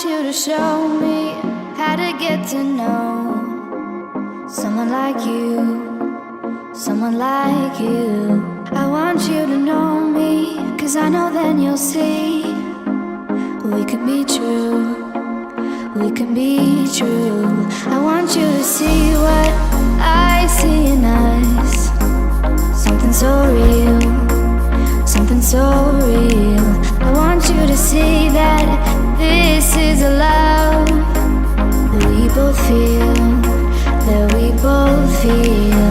you to show me how to get to know someone like you, someone like you. I want you to know me, 'cause I know then you'll see we could be true, we can be true. I want you to see what I see in us, something so real, something so real. I want you to see that this is a love that we both feel, that we both feel.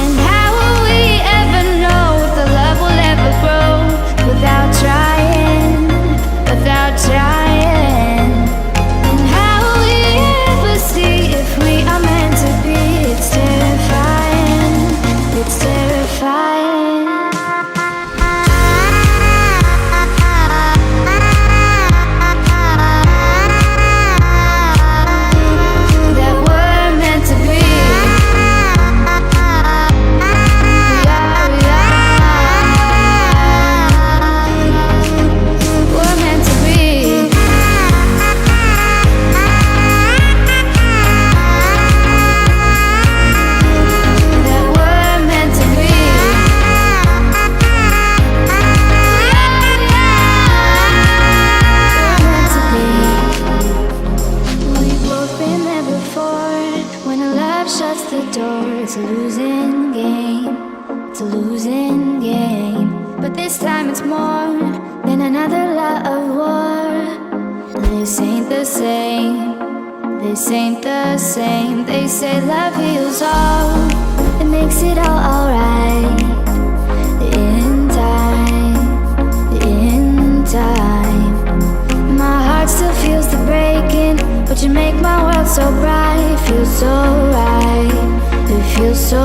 And how will we ever know if the love will ever grow without trying, without trying? And how will we ever see if we are meant to be? It's terrifying, it's terrifying. It's a losing game, it's a losing game. But this time it's more than another lot of war. This ain't the same, this ain't the same. They say love heals all, it makes it all alright. In time, in time. My heart still feels the breaking, but you make my world so bright. Feels so right, it feels so